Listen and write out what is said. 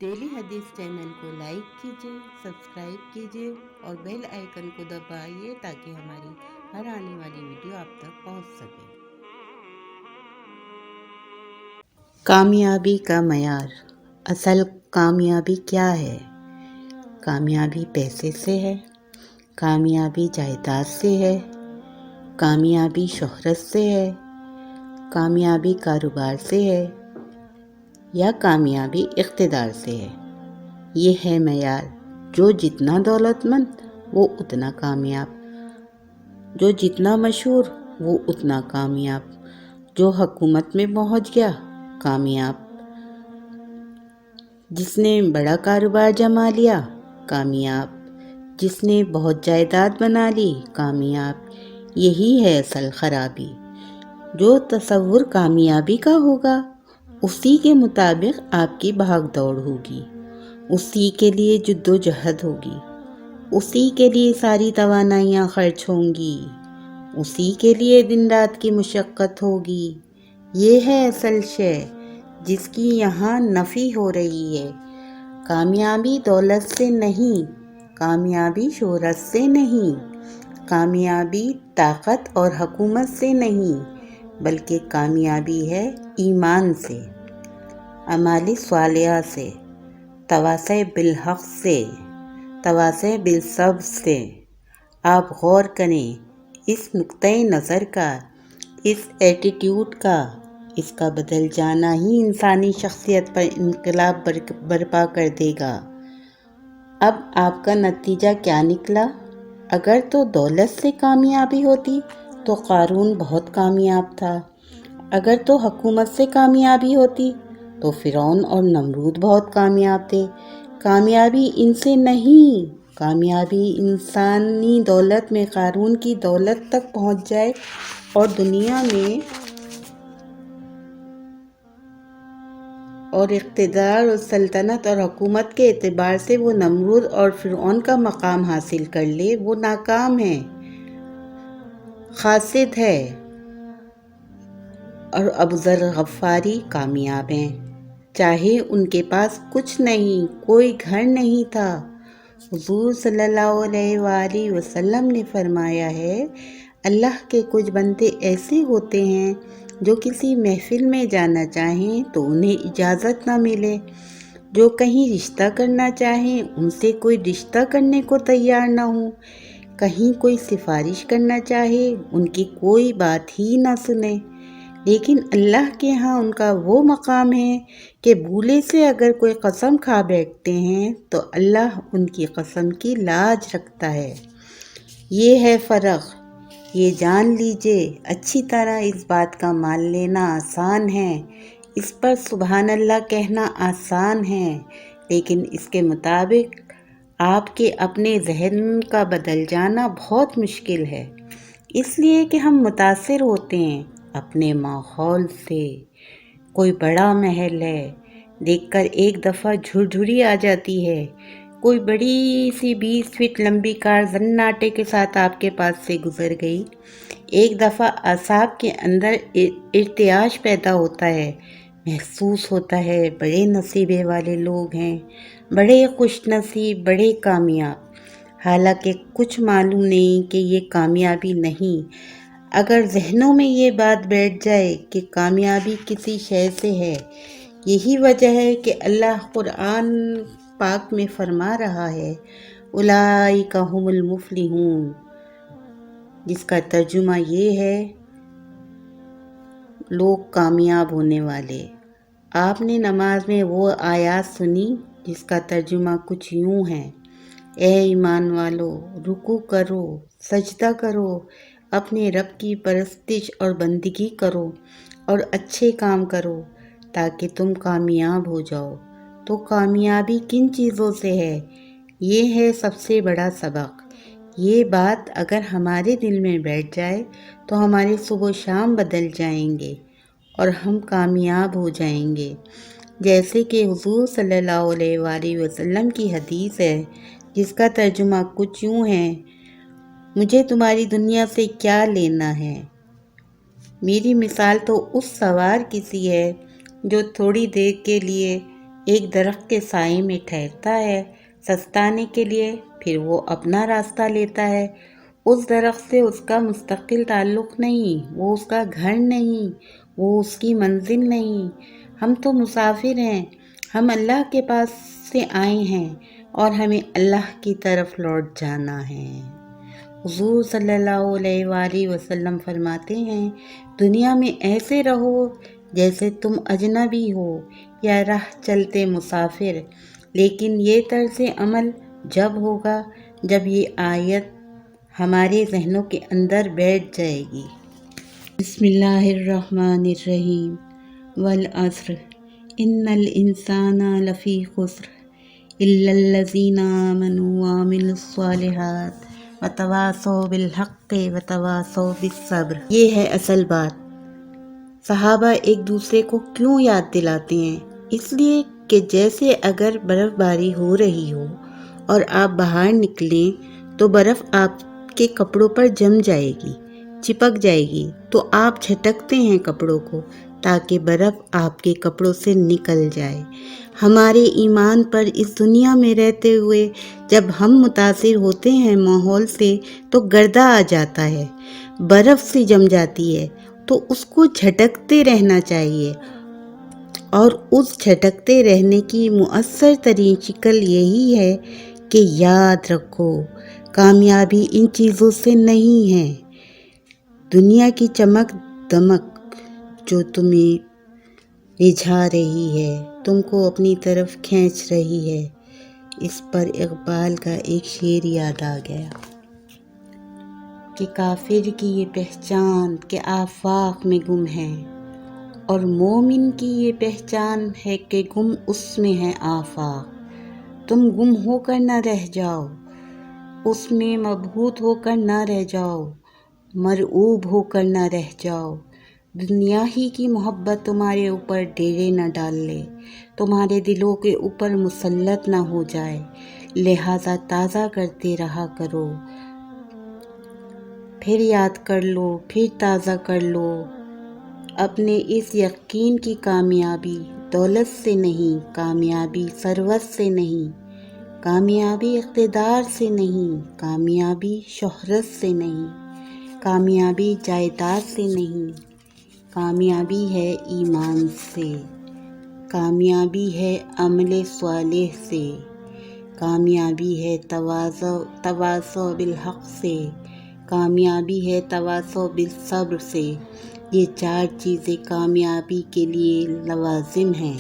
Daily हदीस channel को like कीजिए, सब्सक्राइब कीजिए और बेल आइकन को दबाइए ताकि हमारी हर आने वाली वीडियो आप तक पहुंच सके। कामयाबी का मयार। असल कामयाबी क्या है? कामयाबी पैसे से है, कामयाबी जायदाद से है, कामयाबी शोहरत से है, कामयाबी कारोबार से है या कामयाबी इख्तिदार से है। ये है मयार। जो जितना दौलतमंद वो उतना कामयाब, जो जितना मशहूर वो उतना कामयाब, जो हुकूमत में पहुंच गया कामयाब, जिसने बड़ा कारोबार जमा लिया कामयाब, जिसने बहुत जायदाद बना ली कामयाब। यही है असल खराबी। जो तसव्वुर कामयाबी का होगा उसी के मुताबिक आपकी भाग दौड़ होगी, उसी के लिए जद्दोजहद होगी, उसी के लिए सारी तवानाइयाँ खर्च होंगी, उसी के लिए दिन रात की मुशक्क़त होगी। ये है असल शय जिसकी यहाँ नफ़ी हो रही है। कामयाबी दौलत से नहीं, कामयाबी शोहरत से नहीं, कामयाबी ताकत और हुकूमत से नहीं, बल्कि कामयाबी है ईमान से, अमाली स्वालिहा से, तवासे बिलहक़ से, तवासे बिलसब्र से। आप गौर करें इस नुक्ते नज़र का, इस एटीट्यूड का। इसका बदल जाना ही इंसानी शख्सियत पर इनकलाब बर्पा कर देगा। अब आपका नतीजा क्या निकला? अगर तो दौलत से कामयाबी होती तो क़ारून बहुत कामयाब था। अगर तो हुकूमत से कामयाबी होती तो फ़िरौन और नमरूद बहुत कामयाब थे। कामयाबी इनसे नहीं, कामयाबी इंसानी दौलत में क़ारून की दौलत तक पहुंच जाए और दुनिया में और इक़्तिदार और सल्तनत और हुकूमत के एतबार से वो नमरूद और फ़िरौन का मकाम हासिल कर ले। वो नाकाम है, खासिद है, और अबूज़र गफ़ारी कामयाब हैं। चाहे उनके पास कुछ नहीं, कोई घर नहीं था। हुज़ूर सल्लल्लाहु अलैहि वसल्लम ने फरमाया है, अल्लाह के कुछ बंदे ऐसे होते हैं जो किसी महफिल में जाना चाहें तो उन्हें इजाज़त ना मिले, जो कहीं रिश्ता करना चाहें उनसे कोई रिश्ता करने को तैयार ना हो, कहीं कोई सिफारिश करना चाहे उनकी कोई बात ही ना सुने। लेकिन अल्लाह के यहाँ उनका वो मकाम है कि भूले से अगर कोई कसम खा बैठते हैं तो अल्लाह उनकी कसम की लाज रखता है। ये है फ़र्क, ये जान लीजिए। अच्छी तरह इस बात का मान लेना आसान है, इस पर सुबहान अल्लाह कहना आसान है, लेकिन इसके मुताबिक आपके अपने जहन का बदल जाना बहुत मुश्किल है। इसलिए कि हम मुतासिर होते हैं अपने माहौल से। कोई बड़ा महल है, देखकर एक दफ़ा झुरझुरी आ जाती है। कोई बड़ी सी 20 फीट लंबी कार जन्नाटे के साथ आपके पास से गुजर गई। एक दफ़ा असाब के अंदर इर्तियाश पैदा होता है, महसूस होता है बड़े नसीबे वाले लोग हैं, बड़े खुश नसीब, बड़े कामयाब। हालांकि कुछ मालूम नहीं कि ये कामयाबी नहीं। अगर जहनों में ये बात बैठ जाए कि कामयाबी किसी शय से है, यही वजह है कि अल्लाह कुरान पाक में फरमा रहा है, उलाइका हुमुल मुफलिहून, जिसका तर्जुमा ये है, लोग कामयाब होने वाले। आपने नमाज में वो आयत सुनी जिसका तर्जुमा कुछ यूँ है, ए ईमान वालो, रुकू करो, सजदा करो, अपने रब की परस्तिश और बंदगी करो और अच्छे काम करो ताकि तुम कामयाब हो जाओ। तो कामयाबी किन चीज़ों से है? ये है सबसे बड़ा सबक। ये बात अगर हमारे दिल में बैठ जाए तो हमारे सुबह शाम बदल जाएंगे और हम कामयाब हो जाएंगे। जैसे कि हुज़ूर सल्लल्लाहु अलैहि वसल्लम की हदीस है जिसका तर्जुमा कुछ यूँ है, मुझे तुम्हारी दुनिया से क्या लेना है? मेरी मिसाल तो उस सवार की सी है जो थोड़ी देर के लिए ایک درخت کے سائے میں ٹھہرتا ہے سستانے کے لیے، پھر وہ اپنا راستہ لیتا ہے۔ اس درخت سے اس کا مستقل تعلق نہیں، وہ اس کا گھر نہیں، وہ اس کی منزل نہیں۔ ہم تو مسافر ہیں، ہم اللہ کے پاس سے آئے ہیں اور ہمیں اللہ کی طرف لوٹ جانا ہے۔ حضور صلی اللہ علیہ وآلہ وسلم فرماتے ہیں، دنیا میں ایسے رہو جیسے تم اجنبی ہو یا راہ چلتے مسافر، لیکن یہ طرز عمل جب ہوگا جب یہ آیت ہمارے ذہنوں کے اندر بیٹھ جائے گی۔ بسم اللہ الرحمن الرحیم۔ والعصر ان الانسان لفی خسر الا الذین آمنوا وعملوا الصالحات وتواصوا بالحق وتواصوا بالصبر۔ یہ ہے اصل بات۔ صحابہ ایک دوسرے کو کیوں یاد دلاتے ہیں؟ اس لیے کہ جیسے اگر برف باری ہو رہی ہو اور آپ باہر نکلیں تو برف آپ کے کپڑوں پر جم جائے گی، چپک جائے گی، تو آپ جھٹکتے ہیں کپڑوں کو تاکہ برف آپ کے کپڑوں سے نکل جائے۔ ہمارے ایمان پر اس دنیا میں رہتے ہوئے جب ہم متاثر ہوتے ہیں ماحول سے تو گردہ آ جاتا ہے، برف سے جم جاتی ہے، تو اس کو جھٹکتے رہنا چاہیے، اور اس جھٹکتے رہنے کی مؤثر ترین شکل یہی ہے کہ یاد رکھو کامیابی ان چیزوں سے نہیں ہے۔ دنیا کی چمک دمک جو تمہیں رجھا رہی ہے، تم کو اپنی طرف کھینچ رہی ہے۔ اس پر اقبال کا ایک شعر یاد آ گیا کہ کافر کی یہ پہچان کہ آفاق میں گم ہے، اور مومن کی یہ پہچان ہے کہ گم اس میں ہے آفاق۔ تم گم ہو کر نہ رہ جاؤ، اس میں مبہوت ہو کر نہ رہ جاؤ، مرعوب ہو کر نہ رہ جاؤ۔ دنیا ہی کی محبت تمہارے اوپر ڈیرے نہ ڈال لے، تمہارے دلوں کے اوپر مسلط نہ ہو جائے، لہٰذا تازہ کرتے رہا کرو، پھر یاد کر لو، پھر تازہ کر لو اپنے اس یقین کی کامیابی دولت سے نہیں، کامیابی ثروت سے نہیں، کامیابی اقتدار سے نہیں، کامیابی شہرت سے نہیں، کامیابی جائیداد سے نہیں، کامیابی ہے ایمان سے، کامیابی ہے عمل صالح سے، کامیابی ہے تواصو بالحق سے، کامیابی ہے تواصو بالصبر سے۔ یہ 4 چیزیں کامیابی کے لیے لوازم ہیں۔